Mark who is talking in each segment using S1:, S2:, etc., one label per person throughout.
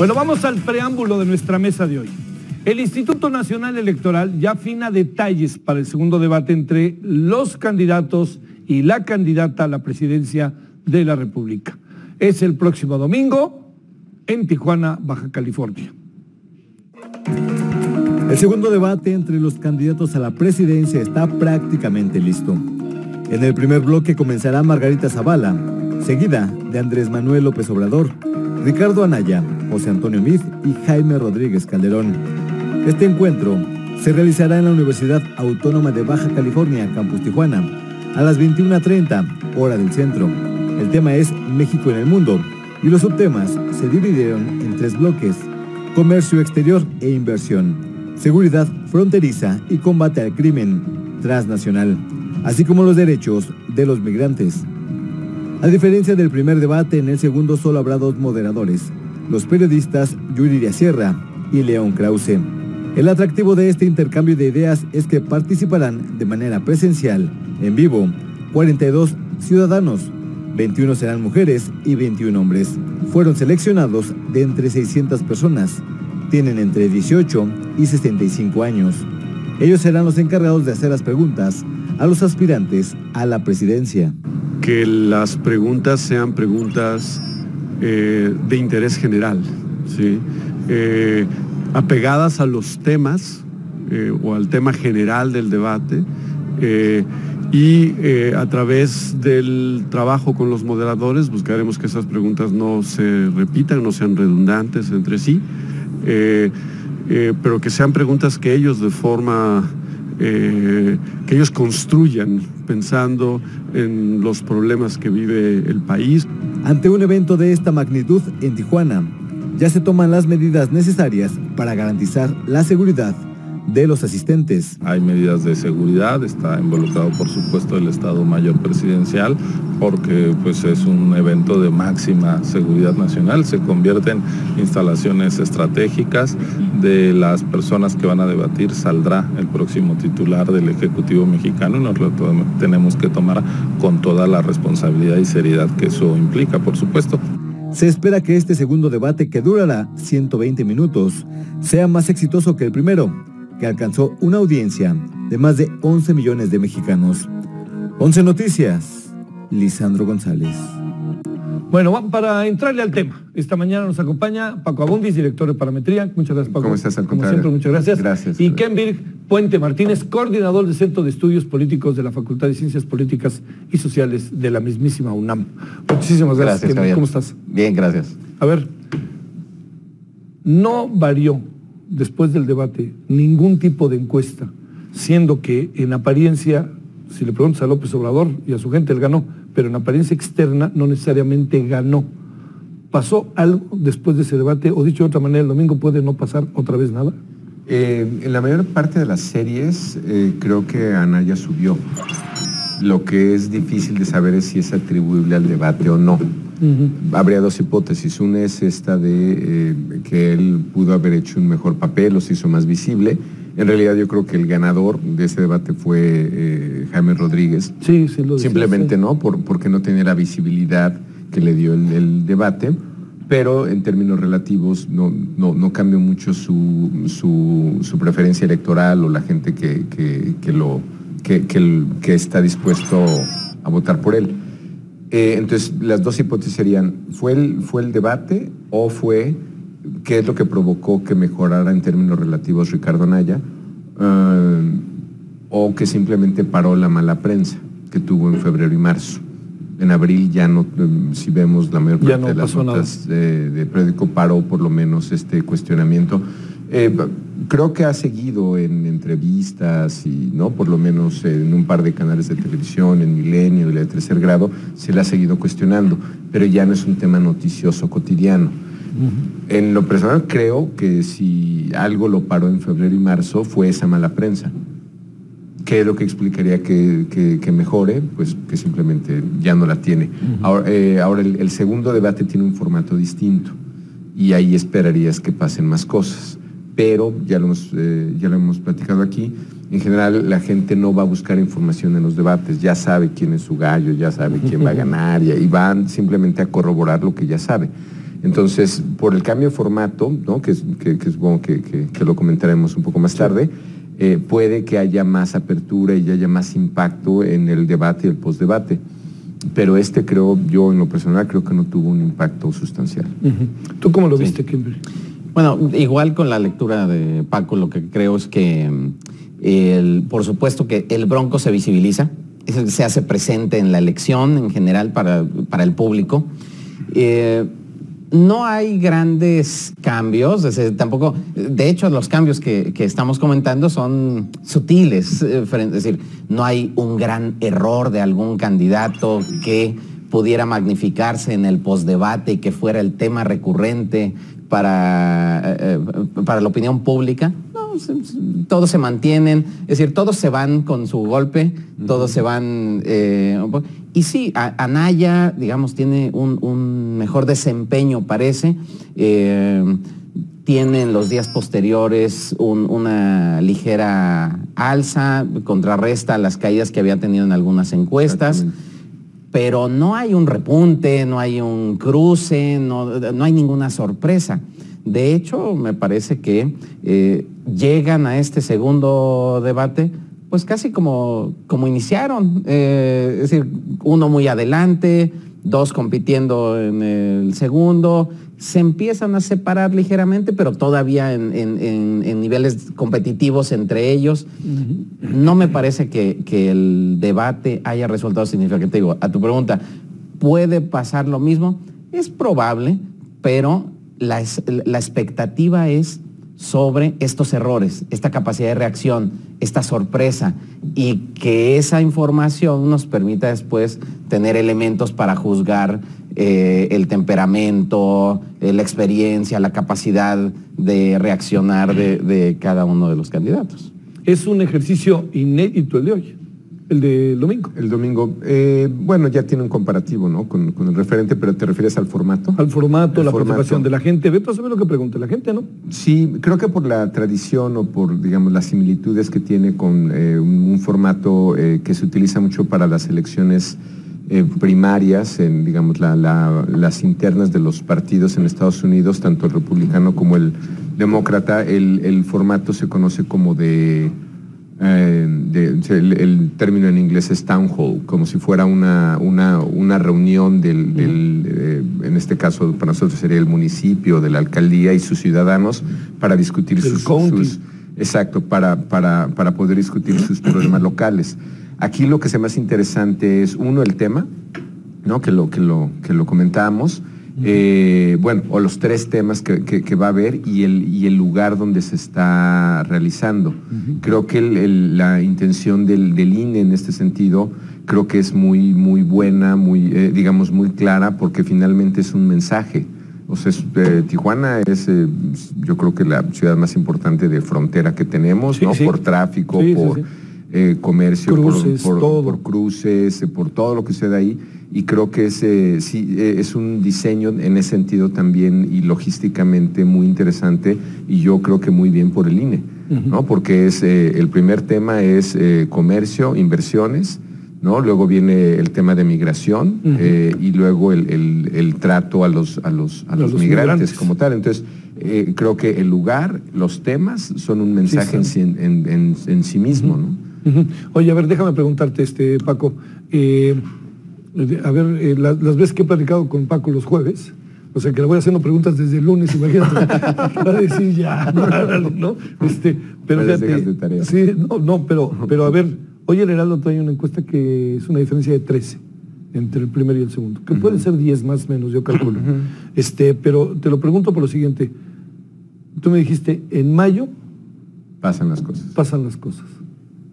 S1: Bueno, vamos al preámbulo de nuestra mesa de hoy. El Instituto Nacional Electoral ya afina detalles para el segundo debate entre los candidatos y la candidata a la presidencia de la República. Es el próximo domingo en Tijuana, Baja California.
S2: El segundo debate entre los candidatos a la presidencia está prácticamente listo. En el primer bloque comenzará Margarita Zavala, seguida de Andrés Manuel López Obrador, Ricardo Anaya, José Antonio Meade y Jaime Rodríguez Calderón. Este encuentro se realizará en la Universidad Autónoma de Baja California, Campus Tijuana, a las 21:30, hora del centro. El tema es México en el mundo y los subtemas se dividieron en 3 bloques: comercio exterior e inversión, seguridad fronteriza y combate al crimen transnacional, así como los derechos de los migrantes. A diferencia del primer debate, en el segundo solo habrá 2 moderadores, los periodistas Yuridia Sierra y León Krause. El atractivo de este intercambio de ideas es que participarán de manera presencial, en vivo, 42 ciudadanos, 21 serán mujeres y 21 hombres. Fueron seleccionados de entre 600 personas, tienen entre 18 y 65 años. Ellos serán los encargados de hacer las preguntas a los aspirantes a la presidencia.
S3: Que las preguntas sean preguntas de interés general, ¿sí? Apegadas a los temas o al tema general del debate y a través del trabajo con los moderadores buscaremos que esas preguntas no se repitan, no sean redundantes entre sí, pero que sean preguntas que ellos de forma... que ellos construyan pensando en los problemas que vive el país.
S2: Ante un evento de esta magnitud en Tijuana, ya se toman las medidas necesarias para garantizar la seguridad de los asistentes.
S4: Hay medidas de seguridad, está involucrado por supuesto el Estado Mayor Presidencial, porque pues es un evento de máxima seguridad nacional, se convierten en instalaciones estratégicas. De las personas que van a debatir saldrá el próximo titular del Ejecutivo mexicano y nos lo tenemos que tomar con toda la responsabilidad y seriedad que eso implica, por supuesto.
S2: Se espera que este segundo debate, que durará 120 minutos, sea más exitoso que el primero, que alcanzó una audiencia de más de 11 millones de mexicanos. 11 Noticias, Lisandro González.
S1: Bueno, para entrarle al tema, esta mañana nos acompaña Paco Abundis, director de Parametría. Muchas gracias, Paco.
S5: ¿Cómo estás? Al
S1: Como
S5: contrario.
S1: siempre, muchas gracias.
S5: Gracias.
S1: Y Ken Birg Puente Martínez, coordinador del Centro de Estudios Políticos de la Facultad de Ciencias Políticas y Sociales de la mismísima UNAM. Muchísimas gracias, Ken. ¿Cómo estás?
S5: Bien, gracias.
S1: A ver, no varió después del debate ningún tipo de encuesta, siendo que en apariencia, si le preguntas a López Obrador y a su gente, él ganó, pero en apariencia externa no necesariamente ganó. ¿Pasó algo después de ese debate? O dicho de otra manera, el domingo puede no pasar otra vez nada.
S5: En la mayor parte de las series creo que Anaya subió. Lo que es difícil de saber es si es atribuible al debate o no. Habría 2 hipótesis. Una es esta de que él pudo haber hecho un mejor papel o se hizo más visible. En realidad yo creo que el ganador de ese debate fue Jaime Rodríguez.
S1: Sí, sí lo decía,
S5: simplemente
S1: sí. No,
S5: porque no tenía la visibilidad que le dio el debate, pero en términos relativos no cambió mucho su preferencia electoral o la gente que está dispuesto a votar por él. Entonces las 2 hipótesis serían, ¿fue el debate o fue qué es lo que provocó que mejorara en términos relativos Ricardo Anaya, o que simplemente paró la mala prensa que tuvo en febrero y marzo? En abril ya no, si vemos la mayor parte de las notas de periódico, paró por lo menos este cuestionamiento. Creo que ha seguido en entrevistas y no, por lo menos en un par de canales de televisión, en Milenio y la de Tercer Grado, se le ha seguido cuestionando, pero ya no es un tema noticioso cotidiano. En lo personal creo que si algo lo paró en febrero y marzo fue esa mala prensa. ¿Qué es lo que explicaría que mejore? Pues que simplemente ya no la tiene. Ahora el segundo debate tiene un formato distinto y ahí esperarías que pasen más cosas. Pero ya lo hemos platicado aquí, en general la gente no va a buscar información en los debates, ya sabe quién es su gallo, ya sabe quién va a ganar y van simplemente a corroborar lo que ya sabe. Entonces, por el cambio de formato, ¿no? que supongo que lo comentaremos un poco más tarde, puede que haya más apertura y haya más impacto en el debate y el postdebate. Pero creo, yo en lo personal, creo que no tuvo un impacto sustancial.
S1: ¿Tú cómo lo viste, Kimberly?
S6: Bueno, igual con la lectura de Paco, lo que creo es que, por supuesto que el Bronco se visibiliza, se hace presente en la elección en general para el público. No hay grandes cambios, tampoco, de hecho los cambios que estamos comentando son sutiles, es decir, no hay un gran error de algún candidato que pudiera magnificarse en el postdebate y que fuera el tema recurrente para la opinión pública. No, todos se mantienen, es decir, todos se van con su golpe, todos se van... y sí, Anaya, digamos, tiene un mejor desempeño, parece. Tiene en los días posteriores una ligera alza, contrarresta las caídas que había tenido en algunas encuestas. Pero no hay un repunte, no hay un cruce, no hay ninguna sorpresa. De hecho, me parece que llegan a este segundo debate pues casi como iniciaron. Es decir, uno muy adelante, dos compitiendo en el segundo. Se empiezan a separar ligeramente, pero todavía en niveles competitivos entre ellos. No me parece que el debate haya resultado significativo. A tu pregunta, ¿puede pasar lo mismo? Es probable, pero la expectativa es sobre estos errores, esta capacidad de reacción, esta sorpresa, y que esa información nos permita después tener elementos para juzgar el temperamento, la experiencia, la capacidad de reaccionar de cada uno de los candidatos.
S1: Es un ejercicio inédito el de hoy, el del domingo.
S5: El domingo, bueno, ya tiene un comparativo, ¿no? Con el referente, pero ¿te refieres al formato?
S1: Al formato, la participación de la gente. Ve para saber lo que pregunte la gente, ¿no?
S5: Sí, creo que por la tradición o por, digamos, las similitudes que tiene con un formato que se utiliza mucho para las elecciones primarias, digamos, las internas de los partidos en Estados Unidos, tanto el republicano como el demócrata, el formato se conoce como el término en inglés es town hall, como si fuera una reunión en este caso para nosotros sería el municipio, de la alcaldía y sus ciudadanos para discutir sus para poder discutir sus problemas locales. Aquí lo que se más interesante es, uno, el tema, ¿no? que lo comentábamos, bueno, o los tres temas que va a haber y el lugar donde se está realizando. Creo que la intención del INE en este sentido, creo que es muy, muy buena, digamos, muy clara, porque finalmente es un mensaje. O sea, Tijuana es, yo creo que la ciudad más importante de frontera que tenemos, sí, ¿no? Sí. Por tráfico, comercio, cruces, por cruces, por todo lo que sucede ahí. Y creo que es un diseño en ese sentido también y logísticamente muy interesante, y yo creo que muy bien por el INE, ¿no? Porque el primer tema es comercio, inversiones, ¿no? Luego viene el tema de migración, y luego el trato a los migrantes como tal. Entonces, creo que el lugar, los temas son un mensaje en sí mismo, ¿no?
S1: Oye, a ver, déjame preguntarte, Paco. A ver, las veces que he platicado con Paco los jueves, o sea, que le voy haciendo preguntas desde el lunes, imagínate, va a decir ya, ¿no? Pero fíjate, sí, pero a ver, hoy el Heraldo trae una encuesta que es una diferencia de 13 entre el primero y el segundo, que puede ser 10 más o menos, yo calculo. Pero te lo pregunto por lo siguiente. Tú me dijiste, en mayo
S5: pasan las cosas.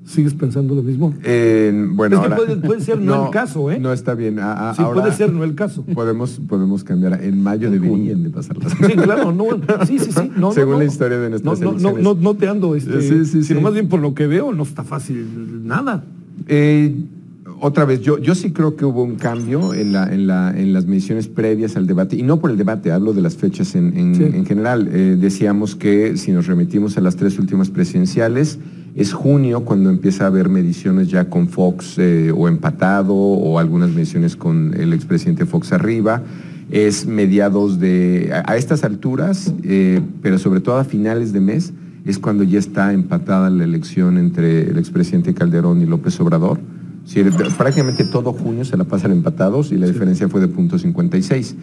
S1: ¿Sigues pensando lo mismo?
S5: Bueno,
S1: es que ahora, puede ser no el caso, ¿eh?
S5: No está bien.
S1: Sí,
S5: ahora
S1: puede ser no el caso.
S5: Podemos cambiar. En mayo deberían de pasar las cosas.
S1: Sí, claro, sí. No,
S5: según la historia de nuestras elecciones.
S1: No te ando, sino más bien por lo que veo, no está fácil nada.
S5: Otra vez, yo sí creo que hubo un cambio en las mediciones previas al debate, y no por el debate, hablo de las fechas en general. Decíamos que si nos remitimos a las 3 últimas presidenciales, es junio cuando empieza a haber mediciones ya con Fox o empatado, o algunas mediciones con el expresidente Fox arriba. es mediados a estas alturas, pero sobre todo a finales de mes, es cuando ya está empatada la elección entre el expresidente Calderón y López Obrador. Sí, prácticamente todo junio se la pasan empatados y la diferencia fue de 0.56.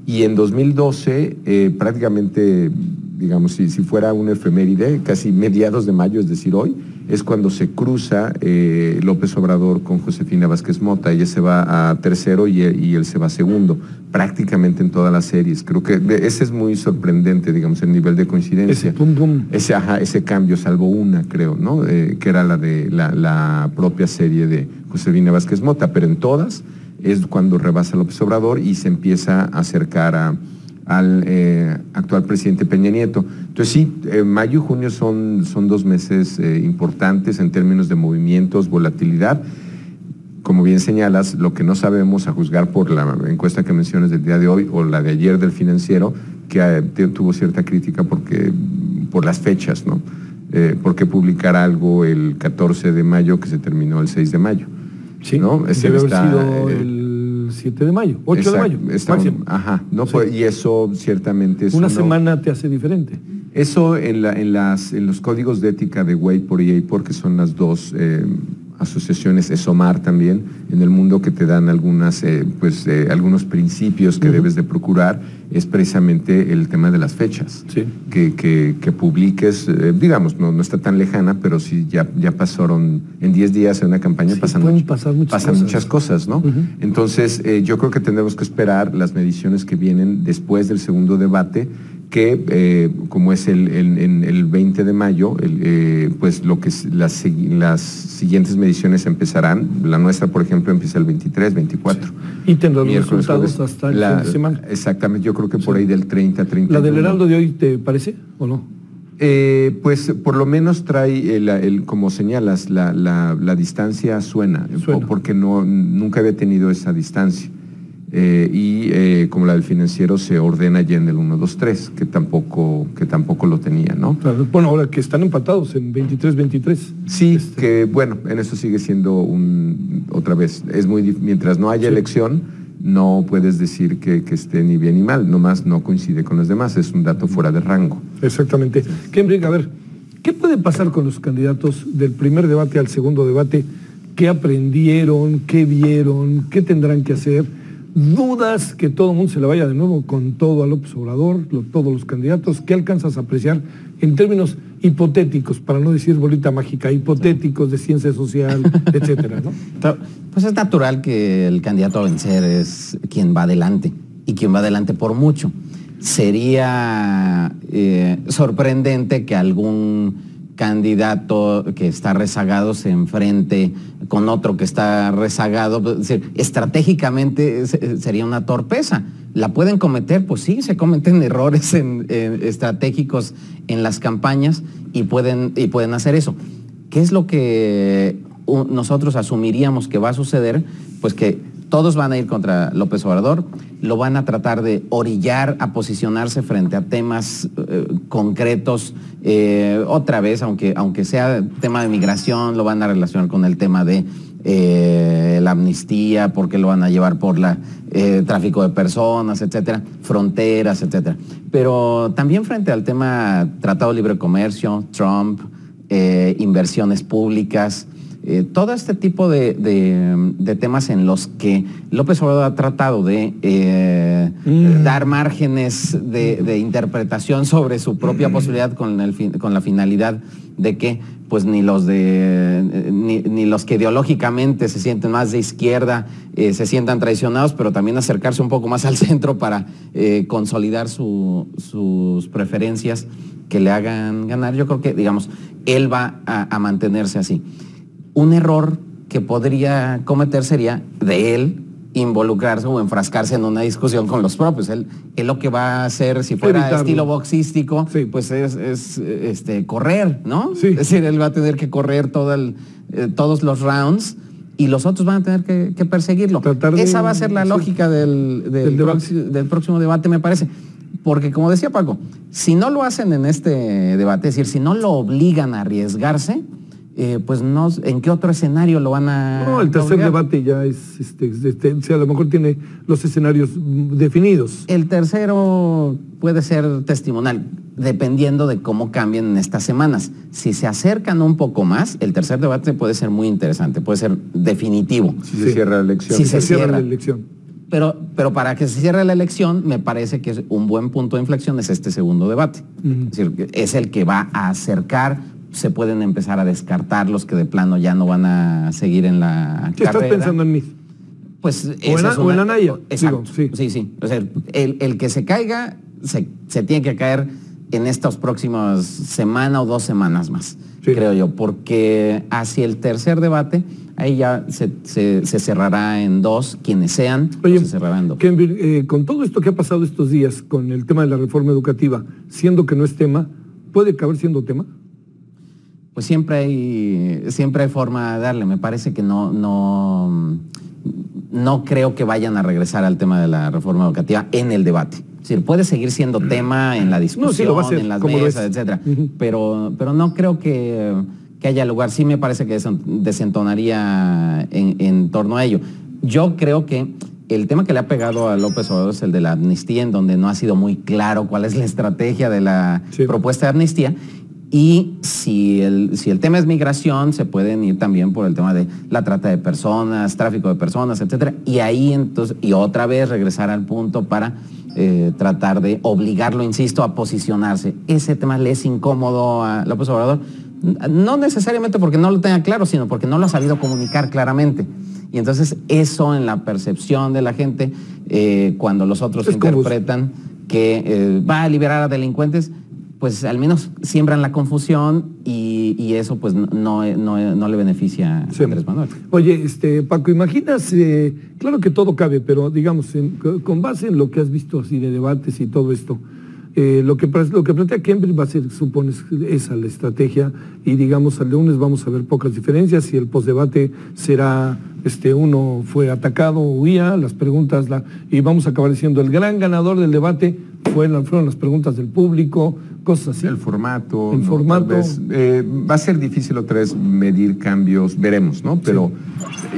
S5: Y en 2012, prácticamente, digamos, si fuera una efeméride, casi mediados de mayo, es decir, hoy, es cuando se cruza López Obrador con Josefina Vázquez Mota. Ella se va a tercero y él se va a segundo, prácticamente en todas las series. Creo que ese es muy sorprendente, digamos, el nivel de coincidencia.
S1: Ese pum, pum.
S5: Ese cambio, salvo una, creo, ¿no? Que era la de la propia serie de Josefina Vázquez Mota, pero en todas es cuando rebasa López Obrador y se empieza a acercar al actual presidente Peña Nieto. Entonces sí, mayo y junio son 2 meses importantes en términos de movimientos, volatilidad. Como bien señalas, lo que no sabemos, a juzgar por la encuesta que mencionas del día de hoy o la de ayer del Financiero, que tuvo cierta crítica por las fechas, ¿no? ¿Por qué publicar algo el 14 de mayo que se terminó el 6 de mayo?
S1: Sí, ¿no? Debe haber sido el 7 de mayo, 8 de mayo, máximo.
S5: No, sí. Y eso ciertamente...
S1: Una semana te hace diferente.
S5: Eso en los códigos de ética de WAPOR y APOR, que son las dos asociaciones, ESOMAR también, en el mundo, que te dan algunos principios que debes de procurar, es precisamente el tema de las fechas.
S1: Sí.
S5: Que publiques, digamos, no está tan lejana, pero sí ya pasaron, en 10 días en una campaña pasan muchas cosas, ¿no? Entonces, yo creo que tendremos que esperar las mediciones que vienen después del segundo debate, que como es el 20 de mayo, pues las siguientes mediciones empezarán. La nuestra, por ejemplo, empieza el 23, 24.
S1: Sí. Y tendrán los resultados hasta el fin de semana.
S5: Exactamente, yo creo que por ahí del 30, 31.
S1: ¿La del Heraldo de hoy te parece o no?
S5: Pues por lo menos trae, como señalas, la distancia suena. Porque nunca había tenido esa distancia. Como la del Financiero se ordena ya en el 1, 2, 3, que tampoco lo tenía, ¿no?
S1: Claro. Bueno, ahora que están empatados en 23-23.
S5: Sí, que bueno, en eso sigue siendo otra vez, mientras no haya elección, no puedes decir que esté ni bien ni mal, nomás no coincide con los demás, es un dato fuera de rango.
S1: Exactamente. Kenbrick, a ver, ¿qué puede pasar con los candidatos del primer debate al segundo debate? ¿Qué aprendieron? ¿Qué vieron? ¿Qué tendrán que hacer? ¿Dudas que todo el mundo se le vaya de nuevo con todo a López Obrador, todos los candidatos? ¿Qué alcanzas a apreciar en términos hipotéticos, para no decir bolita mágica, hipotéticos de ciencia social, etcétera, ¿no?
S6: Pues es natural que el candidato a vencer es quien va adelante, y quien va adelante por mucho. Sería sorprendente que algún candidato que está rezagado se enfrente con otro que está rezagado. Es decir, estratégicamente sería una torpeza. ¿La pueden cometer? Pues sí, se cometen errores estratégicos en las campañas y pueden hacer eso. ¿Qué es lo que nosotros asumiríamos que va a suceder? Pues que todos van a ir contra López Obrador, lo van a tratar de orillar a posicionarse frente a temas concretos. Otra vez, aunque sea tema de migración, lo van a relacionar con el tema de la amnistía, porque lo van a llevar por tráfico de personas, etcétera, fronteras, etcétera. Pero también frente al tema Tratado de Libre Comercio, Trump, inversiones públicas, todo este tipo de temas en los que López Obrador ha tratado de dar márgenes de interpretación sobre su propia posibilidad con la finalidad de que pues ni los que ideológicamente se sienten más de izquierda se sientan traicionados, pero también acercarse un poco más al centro para consolidar sus preferencias que le hagan ganar. Yo creo que, digamos, él va a mantenerse así. Un error que podría cometer sería de él involucrarse o enfrascarse en una discusión con los propios. Él lo que va a hacer, si fuera estilo boxístico, sí, pues es correr, ¿no? Sí. Es decir, él va a tener que correr todos los rounds y los otros van a tener que perseguirlo. Esa va a ser la lógica del próximo debate, me parece. Porque, como decía Paco, si no lo hacen en este debate, es decir, si no lo obligan a arriesgarse, pues no, ¿en qué otro escenario lo van a...?
S1: No, el tercer debate ya es, a lo mejor tiene los escenarios definidos.
S6: El tercero puede ser testimonial, dependiendo de cómo cambien en estas semanas. Si se acercan un poco más, el tercer debate puede ser muy interesante, puede ser definitivo.
S5: Si se cierra la elección.
S6: Si se cierra
S1: la elección.
S6: Pero para que se cierre la elección, me parece que es un buen punto de inflexión es este segundo debate. Es decir, es el que va a acercar, se pueden empezar a descartar los que de plano ya no van a seguir en la
S1: carrera. ¿Estás pensando en mí?
S6: Pues
S1: o en Anaya.
S6: Exacto. Digo, sí. O sea, el que se caiga, se tiene que caer en estas próximas semana o 2 semanas más, creo yo, porque hacia el tercer debate, ahí ya se cerrará en 2, quienes sean, se cerrará en 2.
S1: Con todo esto que ha pasado estos días, con el tema de la reforma educativa, siendo que no es tema, ¿puede acabar siendo tema?
S6: Pues siempre hay forma de darle. Me parece que no creo que vayan a regresar al tema de la reforma educativa en el debate. Es decir, puede seguir siendo tema en la discusión, en las mesas, etcétera. Pero no creo que haya lugar. Sí me parece que desentonaría en torno a ello. Yo creo que el tema que le ha pegado a López Obrador es el de la amnistía, en donde no ha sido muy claro cuál es la estrategia de la propuesta de amnistía. Y si el tema es migración, se pueden ir también por el tema de la trata de personas, tráfico de personas, etcétera. Y ahí entonces, y otra vez regresar al punto para tratar de obligarlo, insisto, a posicionarse. Ese tema le es incómodo a López Obrador, no necesariamente porque no lo tenga claro, sino porque no lo ha sabido comunicar claramente. Y entonces eso en la percepción de la gente, cuando los otros interpretan que va a liberar a delincuentes, pues al menos siembran la confusión y eso pues no le beneficia a Andrés Manuel.
S1: Oye, Paco, imaginas, claro que todo cabe, pero digamos, con base en lo que has visto así de debates y todo esto, lo que plantea Cambridge va a ser, supones, esa la estrategia, y digamos, al lunes vamos a ver pocas diferencias, y el postdebate será, uno fue atacado, huía, las preguntas, y vamos a acabar diciendo, el gran ganador del debate fueron las preguntas del público, cosas así.
S5: El formato. Va a ser difícil otra vez medir cambios, veremos, ¿no? Pero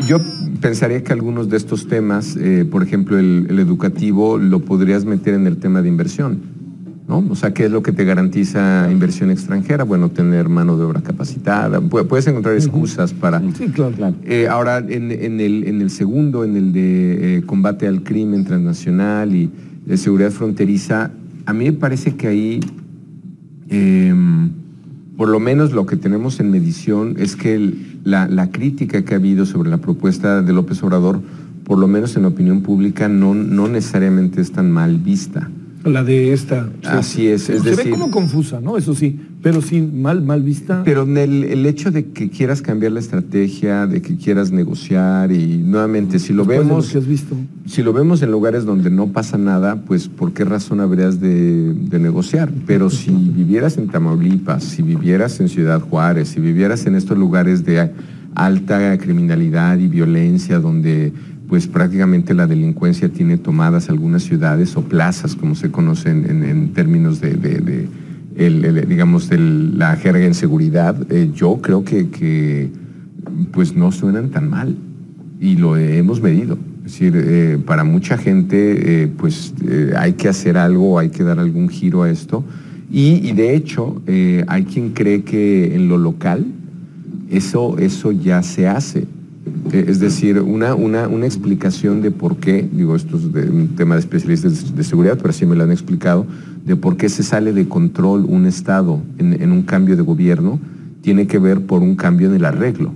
S5: yo pensaría que algunos de estos temas, por ejemplo, el educativo, lo podrías meter en el tema de inversión, ¿no? O sea, ¿qué es lo que te garantiza inversión extranjera? Bueno, tener mano de obra capacitada. Puedes encontrar excusas para...
S1: Sí, claro.
S5: Ahora, en el segundo, en el de combate al crimen transnacional y de seguridad fronteriza, a mí me parece que ahí, por lo menos lo que tenemos en medición es que la crítica que ha habido sobre la propuesta de López Obrador, por lo menos en la opinión pública, no necesariamente es tan mal vista.
S1: La de esta.
S5: Así es
S1: Se
S5: decir,
S1: ve como confusa, ¿no? Eso sí, pero sí mal vista.
S5: Pero el hecho de que quieras cambiar la estrategia, de que quieras negociar y nuevamente, si lo vemos,
S1: que has visto.
S5: Si lo vemos en lugares donde no pasa nada, pues ¿por qué razón habrías de negociar? Pero si vivieras en Tamaulipas, si vivieras en Ciudad Juárez, si vivieras en estos lugares de alta criminalidad y violencia, donde pues prácticamente la delincuencia tiene tomadas algunas ciudades o plazas, como se conocen en términos digamos, de la jerga en seguridad, yo creo que pues no suenan tan mal y lo hemos medido. Es decir, para mucha gente hay que hacer algo, hay que dar algún giro a esto y de hecho hay quien cree que en lo local eso ya se hace. Es decir, una explicación de por qué, digo, esto es un tema de especialistas de seguridad, pero así me lo han explicado, de por qué se sale de control un Estado en un cambio de gobierno, tiene que ver por un cambio en el arreglo,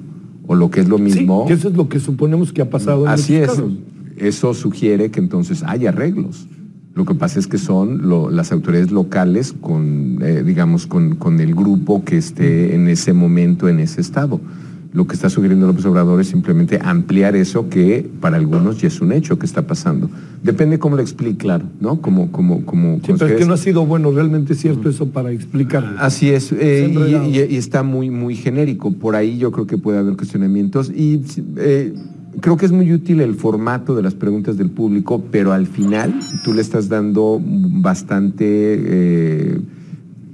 S5: o lo que es lo mismo.
S1: Sí, que eso es lo que suponemos que ha pasado en
S5: así
S1: estos
S5: es,
S1: casos.
S5: Eso sugiere que entonces hay arreglos. Lo que pasa es que son las autoridades locales con el grupo que esté en ese momento en ese Estado. Lo que está sugiriendo López Obrador es simplemente ampliar eso que para algunos ya es un hecho que está pasando. Depende cómo lo explique, claro, ¿no?
S1: Pero es que no ha sido realmente cierto eso para explicar.
S5: Así es, y está muy, muy genérico. Por ahí yo creo que puede haber cuestionamientos y creo que es muy útil el formato de las preguntas del público, pero al final tú le estás dando bastante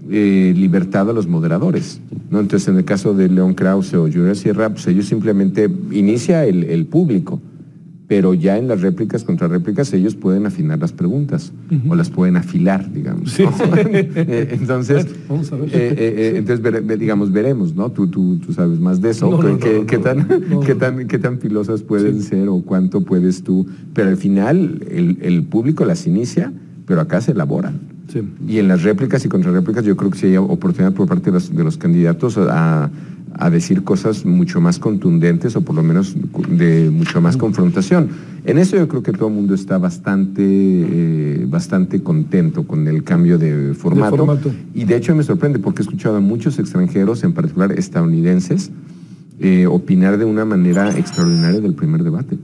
S5: libertad a los moderadores, ¿no? Entonces, en el caso de León Krause o Yura Sierra, pues ellos simplemente inicia el público, pero ya en las réplicas, contrarréplicas, ellos pueden afinar las preguntas o las pueden afilar, digamos. Sí. Entonces, vamos a ver. Entonces digamos, veremos, ¿no? Tú sabes más de eso. ¿Qué tan filosas pueden ser o cuánto puedes tú? Pero al final, el público las inicia, pero acá se elaboran. Sí. Y en las réplicas y contrarréplicas yo creo que sí hay oportunidad por parte de los candidatos a decir cosas mucho más contundentes o por lo menos de mucho más confrontación. En eso yo creo que todo el mundo está bastante contento con el cambio de formato. Y de hecho me sorprende porque he escuchado a muchos extranjeros, en particular estadounidenses, opinar de una manera extraordinaria del primer debate.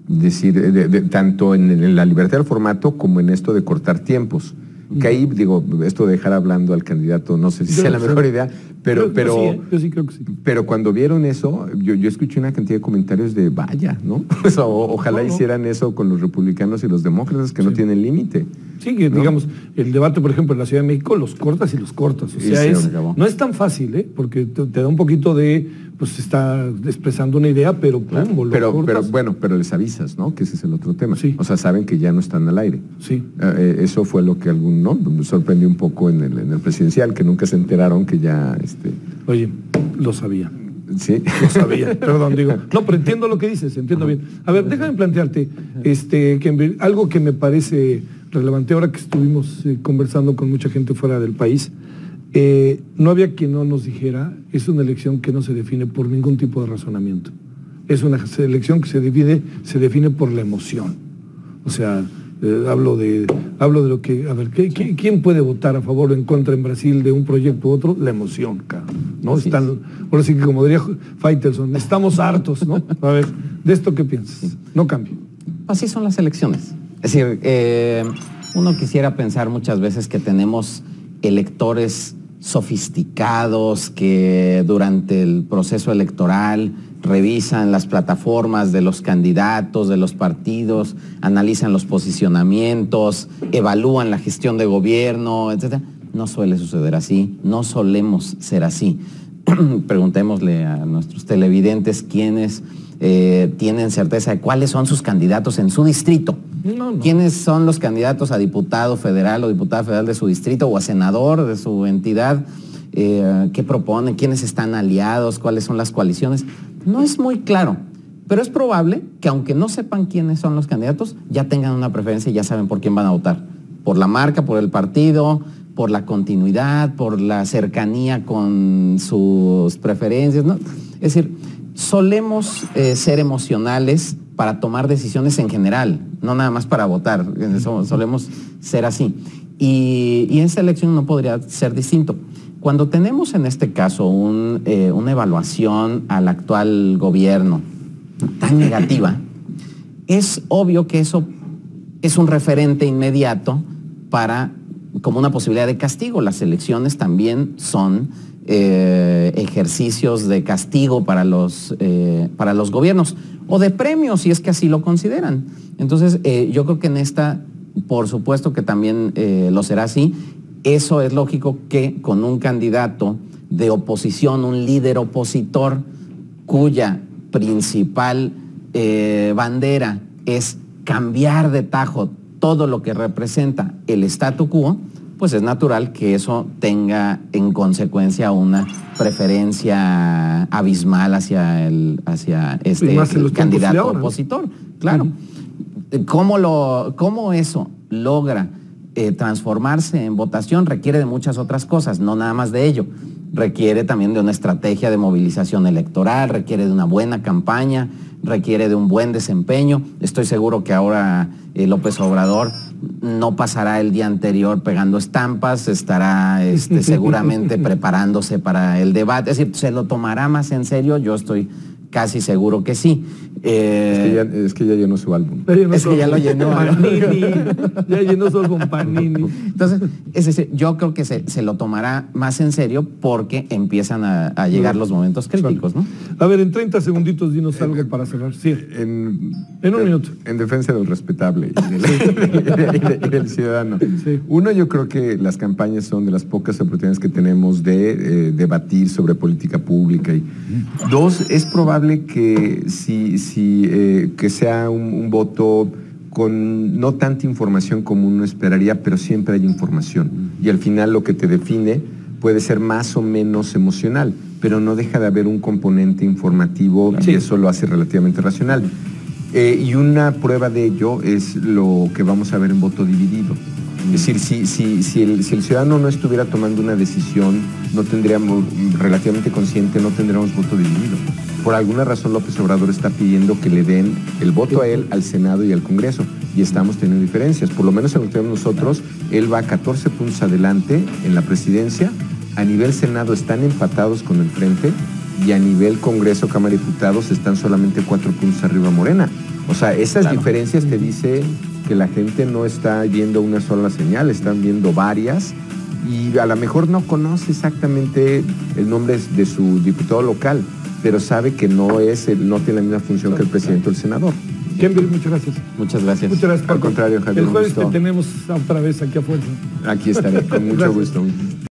S5: Decir, tanto en la libertad del formato como en esto de cortar tiempos. Que ahí, digo, esto de dejar hablando al candidato, no sé si sea la mejor idea, pero
S1: yo sí creo que sí.
S5: Pero cuando vieron eso, yo escuché una cantidad de comentarios de vaya, ¿no? Ojalá hicieran eso con los republicanos y los demócratas, que no tienen límite.
S1: Sí, que ¿no? Digamos, el debate, por ejemplo, en la Ciudad de México, los cortas y los cortas. O sea, no es tan fácil, porque te da un poquito de, pues está expresando una idea, pero
S5: pero les avisas, ¿no? Que ese es el otro tema.
S1: Sí.
S5: O sea, saben que ya no están al aire.
S1: Sí.
S5: Eso fue lo que ¿no? Me sorprendió un poco en el presidencial, que nunca se enteraron que ya...
S1: Oye, lo sabía.
S5: Sí.
S1: Lo sabía, perdón, digo. No, pero entiendo lo que dices, entiendo bien. A ver, déjame plantearte algo que me parece relevante ahora que estuvimos conversando con mucha gente fuera del país. No había quien no nos dijera, es una elección que no se define por ningún tipo de razonamiento. Es una elección que se define por la emoción. O sea, hablo de lo que, a ver, ¿quién puede votar a favor o en contra en Brasil de un proyecto u otro? La emoción, ¿no? Ahora sí que como diría Faitelson, estamos hartos, ¿no? A ver, ¿de esto qué piensas? No cambia.
S6: Así son las elecciones. Es decir, uno quisiera pensar muchas veces que tenemos electores sofisticados que durante el proceso electoral revisan las plataformas de los candidatos, de los partidos, analizan los posicionamientos, evalúan la gestión de gobierno, etc. No suele suceder así, no solemos ser así. Preguntémosle a nuestros televidentes quiénes tienen certeza de cuáles son sus candidatos en su distrito. No. ¿Quiénes son los candidatos a diputado federal o diputada federal de su distrito o a senador de su entidad? ¿Qué proponen? ¿Quiénes están aliados? ¿Cuáles son las coaliciones? No es muy claro, pero es probable que aunque no sepan quiénes son los candidatos, ya tengan una preferencia y ya saben por quién van a votar. Por la marca, por el partido, por la continuidad, por la cercanía con sus preferencias, ¿no? Es decir, solemos ser emocionales para tomar decisiones en general, no nada más para votar. Solemos ser así. Y en esta elección no podría ser distinto. Cuando tenemos en este caso una evaluación al actual gobierno tan negativa, es obvio que eso es un referente inmediato como una posibilidad de castigo. Las elecciones también son ejercicios de castigo para los gobiernos o de premios, si es que así lo consideran. Entonces, yo creo que en esta, por supuesto que también lo será así. Eso es lógico que con un candidato de oposición, un líder opositor, cuya principal bandera es cambiar de tajo todo lo que representa el statu quo, pues es natural que eso tenga en consecuencia una preferencia abismal hacia este candidato opositor. Claro. ¿Cómo eso logra transformarse en votación? Requiere de muchas otras cosas, no nada más de ello. Requiere también de una estrategia de movilización electoral, requiere de una buena campaña, requiere de un buen desempeño. Estoy seguro que ahora López Obrador no pasará el día anterior pegando estampas, estará seguramente preparándose para el debate. Es decir, ¿se lo tomará más en serio? Yo estoy casi seguro que sí.
S5: Es que ya llenó su álbum.
S6: Es que ya lo llenó.
S1: Panini, ya llenó su álbum Panini.
S6: Entonces, es decir, yo creo que se lo tomará más en serio porque empiezan a llegar los momentos críticos, ¿no?
S1: A ver, en 30 segunditos dinos algo para cerrar. Sí. En un minuto.
S5: En defensa del respetable y del ciudadano. Sí. Uno, yo creo que las campañas son de las pocas oportunidades que tenemos de debatir sobre política pública. Y dos, es probable que que sea un voto con no tanta información como uno esperaría, pero siempre hay información. Y al final lo que te define puede ser más o menos emocional, pero no deja de haber un componente informativo y eso lo hace relativamente racional. Y una prueba de ello es lo que vamos a ver en voto dividido. Es decir, si el ciudadano no estuviera tomando una decisión, no tendríamos, relativamente consciente, no tendríamos voto dividido. Por alguna razón López Obrador está pidiendo que le den el voto a él, al Senado y al Congreso. Y estamos teniendo diferencias. Por lo menos en lo que tenemos nosotros, él va 14 puntos adelante en la presidencia. A nivel Senado están empatados con el Frente y a nivel Congreso, Cámara de Diputados están solamente 4 puntos arriba Morena. O sea, esas diferencias te dice que la gente no está viendo una sola señal, están viendo varias y a lo mejor no conoce exactamente el nombre de su diputado local, pero sabe que no tiene la misma función que el presidente o el senador.
S1: Kenber, muchas gracias.
S6: Muchas gracias.
S1: Muchas gracias.
S5: Al contrario, Javier.
S1: El jueves te tenemos otra vez aquí afuera.
S5: Aquí estaré, con mucho gusto.